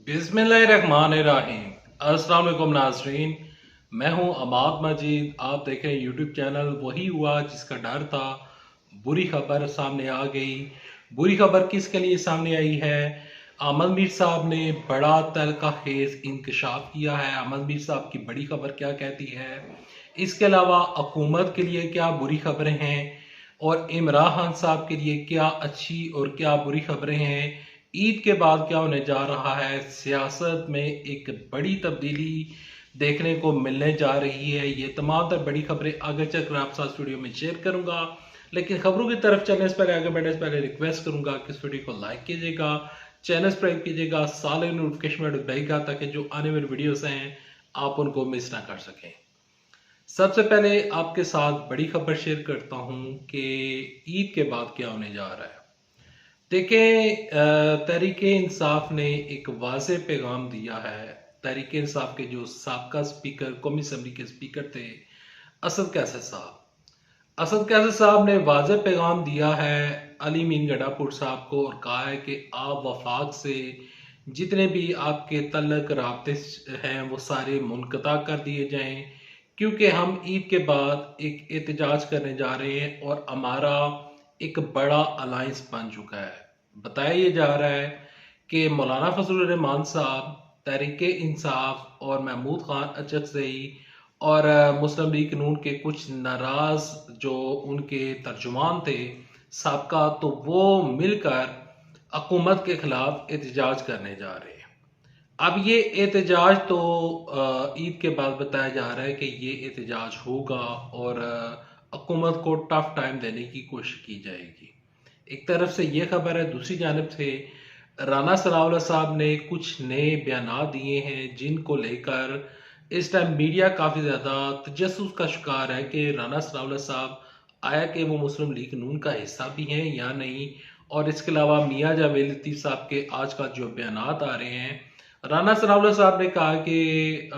बिस्मिल्लाहिर्रहमानिर्रहीम। अस्सलाम वालेकुम नाज़रीन, मैं हूं अमाद मजीद। आप देखें यूट्यूब चैनल वही हुआ जिसका डर था। बुरी खबर सामने आ गई। बुरी खबर किसके लिए सामने आई है? अमन मीर साहब ने बड़ा तहलका खेज इंकशाफ किया है। अमन मीर साहब की बड़ी खबर क्या कहती है, इसके अलावा हुकूमत के लिए क्या बुरी खबरें हैं, और इमरान खान साहब के लिए क्या अच्छी और क्या बुरी खबरें हैं। ईद के बाद क्या होने जा रहा है, सियासत में एक बड़ी तब्दीली देखने को मिलने जा रही है। ये तमाम तर बड़ी खबरें आगे चलकर आप साथ वीडियो में शेयर करूंगा। लेकिन खबरों की तरफ चलने से पहले, आगे बढ़ने से पहले रिक्वेस्ट करूंगा कि इस वीडियो को लाइक कीजिएगा, चैनल सब्सक्राइब कीजिएगा, साले नोटिफिकेशन बेल दबाइएगा ताकि जो आने वाली वीडियोस हैं आप उनको मिस ना कर सकें। सबसे पहले आपके साथ बड़ी खबर शेयर करता हूं कि ईद के बाद क्या होने जा रहा है। देखें, तहरीक इंसाफ ने एक वाज़ेह पैगाम दिया है। तहरीक इंसाफ के जो साबका स्पीकर, कौमी असम्बली के स्पीकर थे, असद कैसर साहब, असद कैसर साहब ने वाज़ेह पैगाम दिया है अली मीन गडापुर साहब को, और कहा है कि आप वफाक से जितने भी आपके तल्लक राब्ते हैं वो सारे मुनक़ता कर दिए जाएं, क्योंकि हम ईद के बाद एक एहतजाज करने जा रहे हैं और हमारा एक बड़ा अलायंस बन चुका है। बताया ये जा रहा है कि मौलाना फजलुर रहमान साहब, तहरीक इंसाफ और महमूद खान अचकज़ई और मुस्लिम लीग नून के कुछ नाराज जो उनके तर्जुमान थे साबका, तो वो मिलकर हुकूमत के खिलाफ एहतजाज करने जा रहे हैं। अब ये एहतजाज तो ईद के बाद बताया जा रहा है कि ये एहतजाज होगा और हुकूमत को टफ टाइम देने की कोशिश की जाएगी। एक तरफ से ये खबर है, दूसरी जानब से राना सनाउल्लाह साहब ने कुछ नए बयान दिए हैं जिनको लेकर इस टाइम मीडिया काफ़ी ज़्यादा तजस्सुस का शिकार है कि राना सनाउल्लाह साहब आया कि वो मुस्लिम लीग नून का हिस्सा भी हैं या नहीं। और इसके अलावा मियाँ जावेद लतीफ़ साहब के आज का जो बयान आ रहे हैं, राना सनाउल्लाह साहब ने कहा कि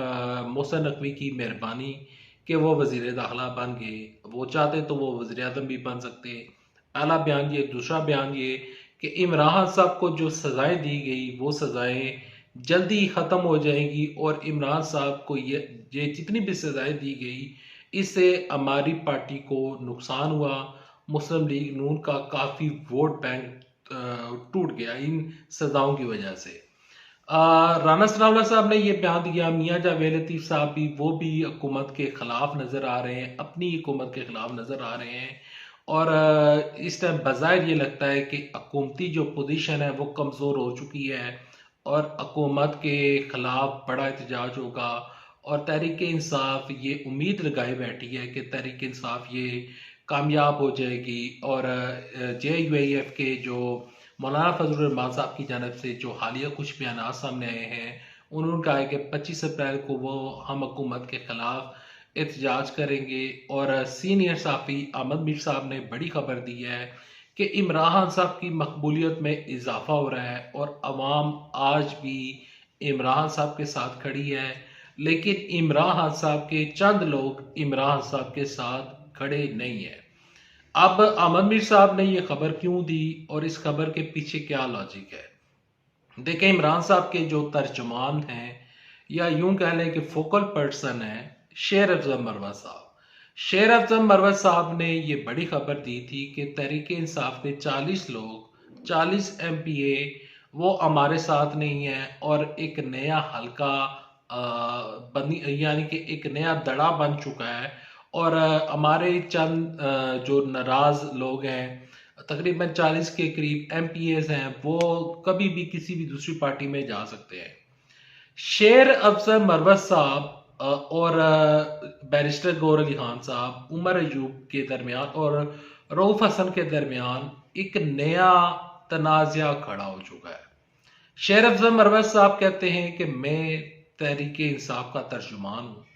मोहसिन नकवी की मेहरबानी कि वो वज़ीर दाखिला बन गए, वो चाहते तो वो वज़ीर आज़म भी बन सकते। पहला बयान ये। दूसरा बयान ये कि इमरान खान साहब को जो सज़ाएं दी गई वो सज़ाएं जल्दी ही ख़त्म हो जाएंगी, और इमरान साहब को ये जितनी भी सज़ाएं दी गई इससे हमारी पार्टी को नुकसान हुआ। मुस्लिम लीग नून का काफ़ी वोट बैंक टूट गया इन सज़ाओं की वजह से। राना सनाउल्लाह साहब ने ये बयान दिया। मियाँ जावेद लतीफ़ साहब भी, वो भी हुकूमत के खिलाफ नज़र आ रहे हैं, अपनी हुकूमत के खिलाफ नज़र आ रहे हैं। और इस टाइम बज़ाहिर ये लगता है कि हुकूमती जो पोजीशन है वो कमज़ोर हो चुकी है और हुकूमत के खिलाफ बड़ा एहतजाज होगा। और तहरीक इंसाफ ये उम्मीद लगाए बैठी है कि तहरीक इंसाफ ये कामयाब हो जाएगी। और JUIF के जो मौलाना फजलुर रहमान साहब की जानब से जो हालिया कुछ बयान सामने आए हैं, उन्होंने कहा है कि 25 अप्रैल को वो हम हुकूमत के खिलाफ एहतजाज करेंगे। और सीनियर साफ़ी अहमद मीर साहब ने बड़ी खबर दी है कि इमरान खान साहब की मकबूलियत में इजाफा हो रहा है और अवाम आज भी इमरान खान साहब के साथ खड़ी है। लेकिन इमरान खान साहब के चंद लोग इमरान खान साहब के साथ खड़े नहीं है। अब अहमद मीर साहब ने यह खबर क्यों दी और इस खबर के पीछे क्या लॉजिक है? देखें, इमरान साहब के जो तर्जमान हैं या यूं कह लें कि फोकल पर्सन है शेर अफजल मरवत साहब। शेर अफजल मरवत साहब ने ये बड़ी खबर दी थी कि तहरीक इंसाफ के 40 लोग, 40 MPA वो हमारे साथ नहीं है और एक नया हल्का बनी, यानी कि एक नया दड़ा बन चुका है। और हमारे चंद जो नाराज लोग हैं, तकरीबन 40 के करीब MPAs हैं, वो कभी भी किसी भी दूसरी पार्टी में जा सकते हैं। शेर अफजल मरवत साहब और बैरिस्टर गौहर अली खान साहब, उमर अयूब के दरमियान और रऊफ हसन के दरमियान एक नया तनाज़ा खड़ा हो चुका है। शेर अफजल मरवत साहब कहते हैं कि मैं तहरीक इंसाफ का तर्जुमान हूँ।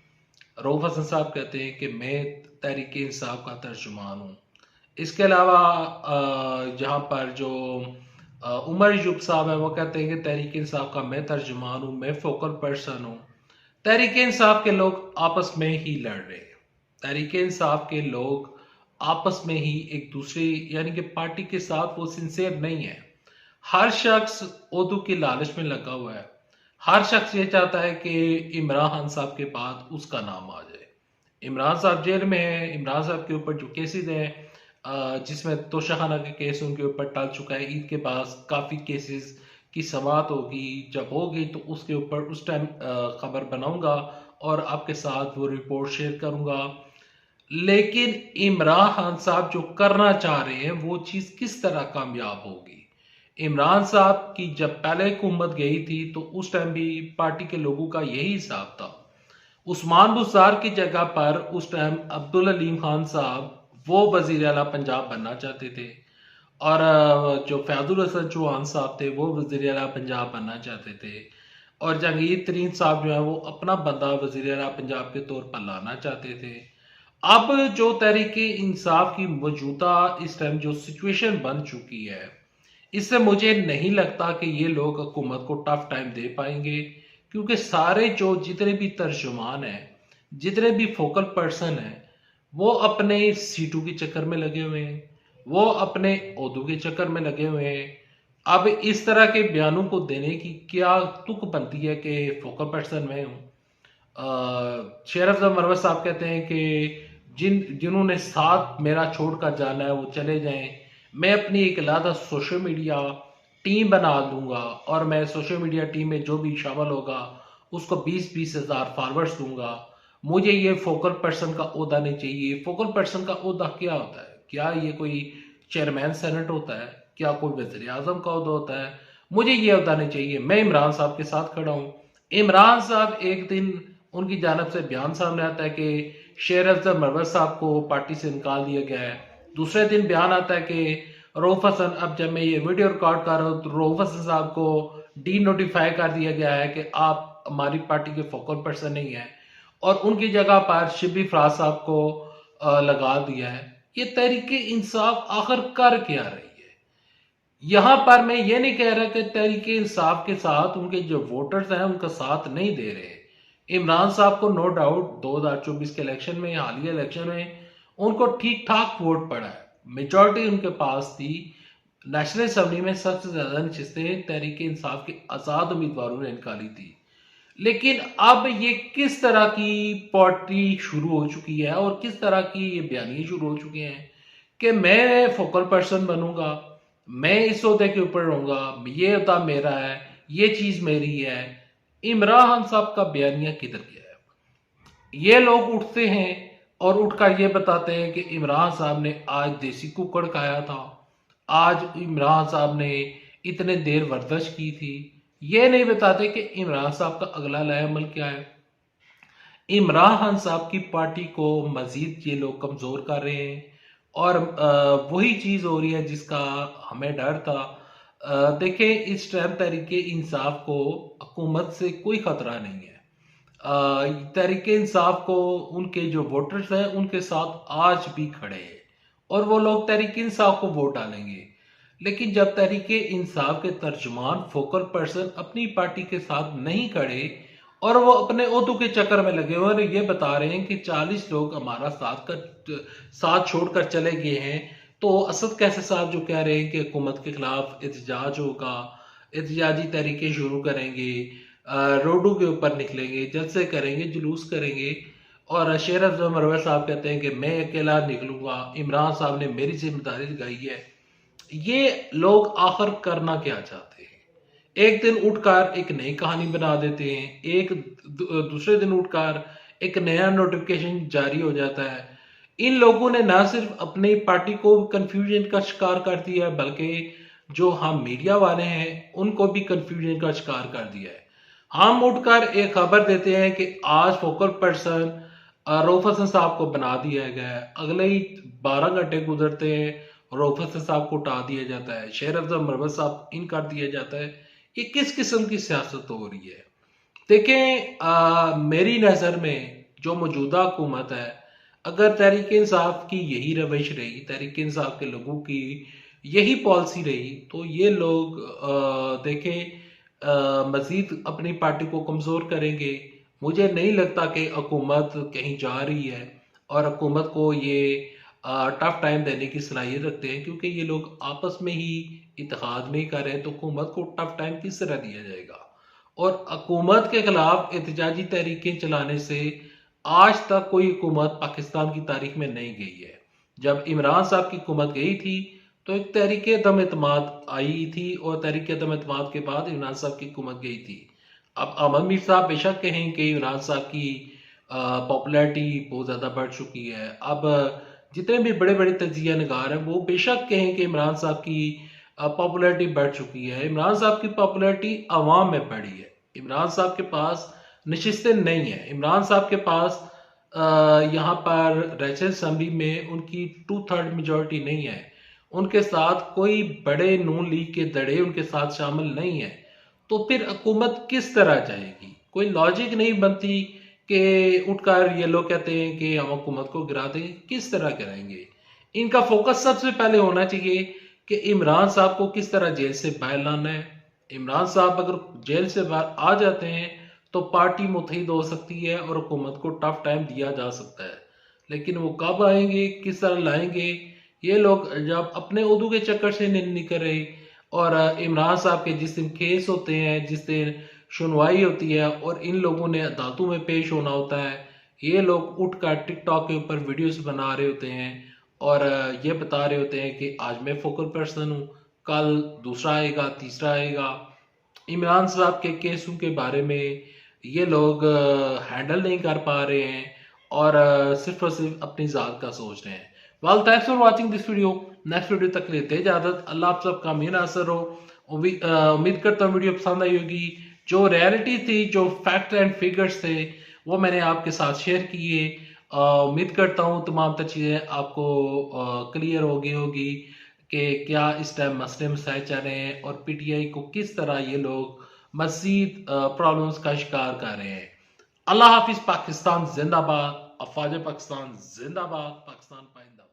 रऊफ हसन साहब कहते हैं कि मैं तहरीक इंसाफ का तर्जुमान हूँ। इसके अलावा जहाँ पर जो उमर यूब साहब है वो कहते हैं कि तहरीक इंसाफ का मैं तर्जुमान हूँ, मैं फोकल पर्सन हूँ। तहरीक इंसाफ के लोग आपस में ही लड़ रहे हैं। तहरीक इंसाफ के लोग आपस में ही एक दूसरे, यानी कि पार्टी के साथ वो सिंसियर नहीं है। हर शख्स ओहदों की लालच में लगा हुआ है। हर शख्स ये चाहता है कि इमरान खान साहब के बाद उसका नाम आ जाए। इमरान साहब जेल में हैं, इमरान साहब के ऊपर जो केसेस हैं, जिसमें तोशाखाना का केस उनके ऊपर टल चुका है। ईद के बाद काफ़ी केसेस की समाअत होगी, जब होगी तो उसके ऊपर उस टाइम खबर बनाऊंगा और आपके साथ वो रिपोर्ट शेयर करूंगा। लेकिन इमरान खान साहब जो करना चाह रहे हैं वो चीज़ किस तरह कामयाब होगी? इमरान साहब की जब पहले हुकूमत गई थी तो उस टाइम भी पार्टी के लोगों का यही हिसाब था। उस्मान बुज़दार की जगह पर उस टाइम अब्दुल हलीम खान साहब वो वजीर आला पंजाब बनना चाहते थे, और जो फैजुल हसन चौहान साहब थे वो वजीर आला पंजाब बनना चाहते थे, और जहांगीर तरीन साहब जो है वो अपना बंदा वजीर आला पंजाब के तौर पर लाना चाहते थे। अब जो तहरीके इंसाफ की मौजूदा इस टाइम जो सिचुएशन बन चुकी है, इससे मुझे नहीं लगता कि ये लोग हुकूमत को टफ टाइम दे पाएंगे, क्योंकि सारे जो जितने भी तर्जुमान हैं, जितने भी फोकल पर्सन हैं, वो अपने सीटों के चक्कर में लगे हुए हैं, वो अपने ओहदों के चक्कर में लगे हुए हैं। अब इस तरह के बयानों को देने की क्या तुक बनती है कि फोकल पर्सन मैं हूँ? शेर अफजल मरवत साहब कहते हैं कि जिन्होंने साथ मेरा छोड़कर जाना है वो चले जाएं, मैं अपनी एक अलहदा सोशल मीडिया टीम बना दूंगा और मैं सोशल मीडिया टीम में जो भी शामिल होगा उसको 20-20 हज़ार फॉलोअर्स दूंगा। मुझे ये फोकल पर्सन का ओहदा नहीं चाहिए। फोकल पर्सन का ओहदा क्या होता है? क्या ये कोई चेयरमैन सेनेट होता है? क्या कोई वज़ीर आज़म का ओहदा होता है? मुझे ये ओहदा नहीं चाहिए। मैं इमरान साहब के साथ खड़ा हूँ। इमरान साहब एक दिन उनकी जानब से बयान सामने आता है कि शेर अफजल मरवत साहब को पार्टी से निकाल दिया गया है। दूसरे दिन बयान आता है कि रऊफ हसन, अब जब मैं ये वीडियो रिकॉर्ड कर रहा हूँ तो रऊफ हसन साहब को डी नोटिफाई कर दिया गया है कि आप हमारी पार्टी के फोकल पर्सन नहीं है, और उनकी जगह पर शिबली फराज साहब को लगा दिया है। ये तहरीके इंसाफ आखिर कर क्या रही है? यहां पर मैं ये नहीं कह रहा कि तहरीके इंसाफ के साथ उनके जो वोटर्स हैं उनका साथ नहीं दे रहे। इमरान साहब को नो डाउट 2024 के इलेक्शन में, हालिया इलेक्शन में, उनको ठीक ठाक वोट पड़ा है, मेजॉरिटी उनके पास थी। नेशनल असेंबली में सबसे ज्यादा नशिस्तें तहरीके इंसाफ के आजाद उम्मीदवारों ने निकाली थी। लेकिन अब ये किस तरह की पार्टी शुरू हो चुकी है और किस तरह की ये बयानिए शुरू हो चुके हैं कि मैं फोकल पर्सन बनूंगा, मैं इस ओहदे के ऊपर रहूंगा, ये ओहदा मेरा है, ये चीज मेरी है। इमरान खान साहब का बयानिया किधर गया है? ये लोग उठते हैं और उठकर ये बताते हैं कि इमरान साहब ने आज देसी कुकड़ खाया था, आज इमरान साहब ने इतने देर वर्जिश की थी। ये नहीं बताते कि इमरान साहब का अगला लाएमल क्या है। इमरान खान साहब की पार्टी को मजीद ये लोग कमजोर कर रहे हैं, और वही चीज हो रही है जिसका हमें डर था। देखें, इस टाइम तहरीके इंसाफ को हुकूमत से कोई खतरा नहीं है। तहरीके इंसाफ को उनके जो वोटर्स हैं उनके साथ आज भी खड़े हैं, और वो लोग तहरीके इंसाफ को वोट डालेंगे। लेकिन जब तहरीके इंसाफ के तर्जुमान फोकल पर्सन अपनी पार्टी के साथ नहीं खड़े और वो अपने ओहदों के चक्कर में लगे हुए और ये बता रहे हैं कि 40 लोग हमारा साथ छोड़कर चले गए हैं, तो असद कैसे साहब जो कह रहे हैं कि हुकूमत के खिलाफ एहतजाज होगा, एहतजाजी तहरीके शुरू करेंगे, रोडों के ऊपर निकलेंगे, जलसे करेंगे, जुलूस करेंगे, और शेर अफजल मरवत साहब कहते हैं कि मैं अकेला निकलूंगा, इमरान साहब ने मेरी जिम्मेदारी लगाई है। ये लोग आखिर करना क्या चाहते हैं? एक दिन उठकर एक नई कहानी बना देते हैं, दूसरे दिन उठकर एक नया नोटिफिकेशन जारी हो जाता है। इन लोगों ने ना सिर्फ अपनी पार्टी को कंफ्यूजन का शिकार कर दिया है, बल्कि जो हम मीडिया वाले हैं उनको भी कंफ्यूजन का शिकार कर दिया है। हम उठकर एक खबर देते हैं कि आज फोकल पर्सन रऊफ हसन साहब को बना दिया गया है, अगले ही 12 घंटे गुजरते हैं रऊफ हसन साहब को उठा दिया जाता है, शेर अफजल मरवत साहब इन कर दिया जाता है। ये किस किस्म की सियासत हो रही है? देखें, मेरी नज़र में जो मौजूदा हुकूमत है, अगर तहरीक इंसाफ की यही रविश रही, तहरीक इंसाफ के लोगों की यही पॉलिसी रही, तो ये लोग देखें मजीद अपनी पार्टी को कमज़ोर करेंगे। मुझे नहीं लगता कि हुकूमत कहीं जा रही है, और हुकूमत को ये टफ टाइम देने की सलाहियत रखते हैं, क्योंकि ये लोग आपस में ही इत्तेहाद नहीं कर रहे हैं, तो हुकूमत को टफ टाइम किस तरह दिया जाएगा? और हुकूमत के खिलाफ एहतजाजी तहरीकें चलाने से आज तक कोई हुकूमत पाकिस्तान की तारीख में नहीं गई है। जब इमरान साहब की हुकूमत गई थी तो एक तहरीक अदम एतमाद आई थी और तहरीक अदम एतमाद के बाद इमरान साहब की हुकूमत गई थी। अब अहमद मीर साहब बेशक कहें कि इमरान साहब की पॉपुलैरिटी बहुत ज़्यादा बढ़ चुकी है। अब जितने भी बड़े बड़े तजिया निगार हैं वो बेशक कहें कि इमरान साहब की पॉपुलैरिटी बढ़ चुकी है। इमरान साहब की पॉपुलैरिटी अवाम में बढ़ी है। इमरान साहब के पास नशिस्तें नहीं है। इमरान साहब के पास यहाँ पर राज्य असम्बली में उनकी 2/3 मेजोरिटी नहीं है। उनके साथ कोई बड़े नून लीग के धड़े उनके साथ शामिल नहीं है। तो फिर हुकूमत किस तरह जाएगी? कोई लॉजिक नहीं बनती कि उठकर ये लोग कहते हैं कि हम हुकूमत को गिरा देंगे। किस तरह गिराएंगे? इनका फोकस सबसे पहले होना चाहिए कि इमरान साहब को किस तरह जेल से बाहर लाना है। इमरान साहब अगर जेल से बाहर आ जाते हैं तो पार्टी मुत्तहिद हो सकती है और हुकूमत को टफ टाइम दिया जा सकता है। लेकिन वो कब आएंगे, किस तरह लाएंगे, ये लोग जब अपने उदू के चक्कर से नहीं निकल रहे और इमरान साहब के जिस दिन केस होते हैं, जिस दिन सुनवाई होती है और इन लोगों ने अदालतों में पेश होना होता है, ये लोग उठकर टिकटॉक के ऊपर वीडियोस बना रहे होते हैं और ये बता रहे होते हैं कि आज मैं फोकल पर्सन हूँ, कल दूसरा आएगा, तीसरा आएगा। इमरान साहब के केसों के बारे में ये लोग हैंडल नहीं कर पा रहे हैं और सिर्फ और सिर्फ अपनी ज़ात का सोच रहे हैं। Well, thanks for watching this video. Next video तक लेते इजाजत। अल्लाह आप सबका मीना असर हो। उम्मीद करता हूँ वीडियो पसंद आई होगी। जो रियलिटी थी, जो फैक्ट एंड फिगर्स थे, वो मैंने आपके साथ शेयर किए। उम्मीद करता हूँ तमाम तर चीज़ें आपको क्लियर हो गई होगी कि क्या इस टाइम मसले मसाइल चल रहे हैं और पीटीआई को किस तरह ये लोग मजीद प्रॉब्लम्स का शिकार कर रहे हैं। अल्लाह हाफिज। पाकिस्तान जिंदाबाद। अफवाज पाकिस्तान जिंदाबाद। पाकिस्तान पाइंदा।